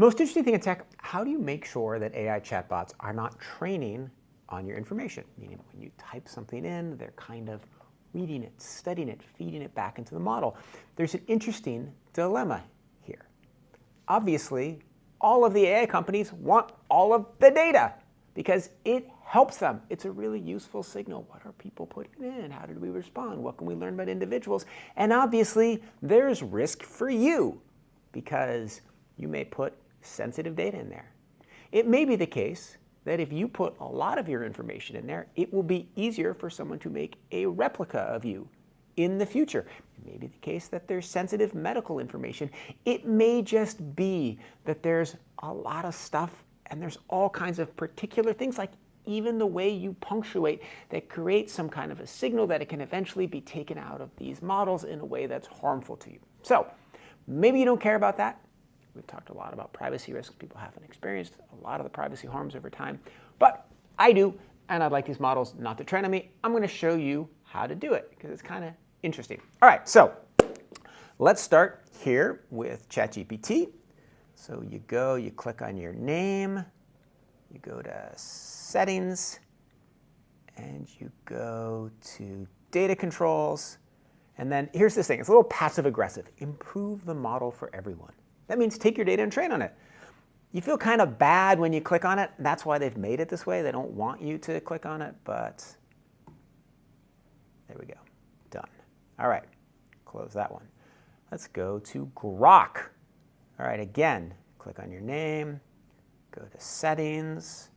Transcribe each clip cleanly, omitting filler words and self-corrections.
Most interesting thing in tech, how do you make sure that AI chatbots are not training on your information? Meaning when you type something in, they're kind of reading it, studying it, feeding it back into the model. There's an interesting dilemma here. Obviously, all of the AI companies want all of the data because it helps them. It's a really useful signal. What are people putting in? How did we respond? What can we learn about individuals? And obviously, there's risk for you because you may put sensitive data in there. It may be the case that if you put a lot of your information in there, it will be easier for someone to make a replica of you in the future. It may be the case that there's sensitive medical information. It may just be that there's a lot of stuff and there's all kinds of particular things, like even the way you punctuate, that creates some kind of a signal that it can eventually be taken out of these models in a way that's harmful to you. So maybe you don't care about that. We've talked a lot about privacy risks. People haven't experienced a lot of the privacy harms over time, but I do, and I'd like these models not to train on me. I'm going to show you how to do it because it's kind of interesting. All right, so let's start here with ChatGPT. So you click on your name, you go to settings, and you go to data controls. And then here's this thing. It's a little passive aggressive. Improve the model for everyone. That means take your data and train on it. You feel kind of bad when you click on it. That's why they've made it this way. They don't want you to click on it, but there we go. Done. All right, close that one. Let's go to Grok. All right, again, click on your name, go to settings,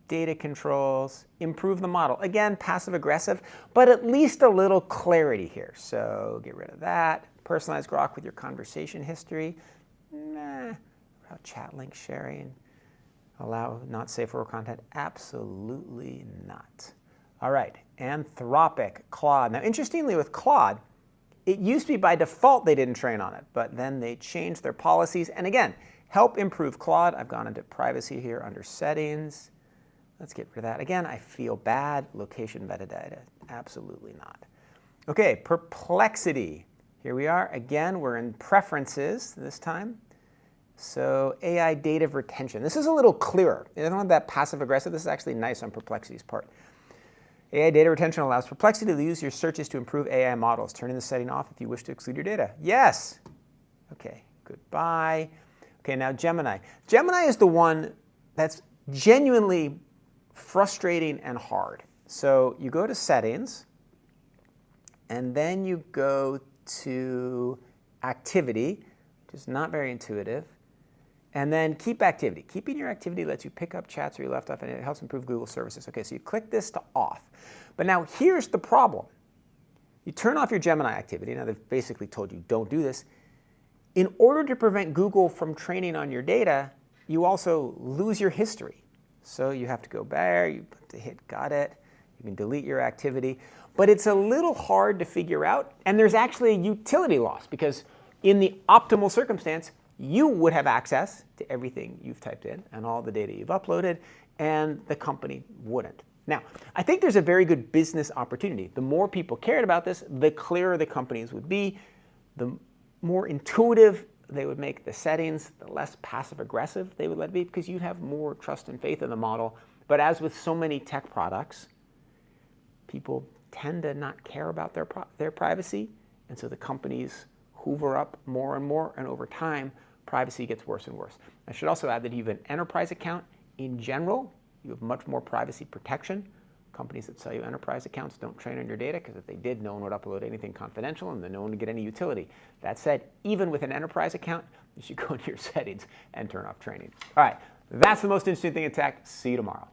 data controls, improve the model. Again, passive aggressive, but at least a little clarity here. So get rid of that. Personalize Grok with your conversation history. Nah. About chat link sharing. Allow not safe for work content. Absolutely not. All right, Anthropic, Claude. Now, interestingly with Claude, it used to be by default they didn't train on it, but then they changed their policies. And again, help improve Claude. I've gone into privacy here under settings. Let's get rid of that. Again, I feel bad. Location metadata. Absolutely not. Okay, Perplexity. Here we are. Again, we're in preferences this time. So AI data retention. This is a little clearer. It doesn't have that passive aggressive. This is actually nice on Perplexity's part. AI data retention allows Perplexity to use your searches to improve AI models. Turn in the setting off if you wish to exclude your data. Yes. Okay, goodbye. Okay, now Gemini. Gemini is the one that's genuinely frustrating and hard. So you go to settings, and then you go to activity, which is not very intuitive, and then keep activity. Keeping your activity lets you pick up chats where you left off, and it helps improve Google services. Okay, so you click this to off. But now here's the problem. You turn off your Gemini activity. Now they've basically told you don't do this. In order to prevent Google from training on your data, you also lose your history. So you have to go back, you have to hit got it, you can delete your activity. But it's a little hard to figure out, and there's actually a utility loss because in the optimal circumstance, you would have access to everything you've typed in and all the data you've uploaded, and the company wouldn't. Now, I think there's a very good business opportunity. The more people cared about this, the clearer the companies would be, the more intuitive they would make the settings, the less passive-aggressive they would let it be, because you'd have more trust and faith in the model. But as with so many tech products, people tend to not care about their privacy, and so the companies hoover up more and more, and over time, privacy gets worse and worse. I should also add that if you have an enterprise account, in general, you have much more privacy protection. Companies that sell you enterprise accounts don't train on your data, because if they did, no one would upload anything confidential, and then no one would get any utility. That said, even with an enterprise account, you should go into your settings and turn off training. All right, that's the most interesting thing in tech. See you tomorrow.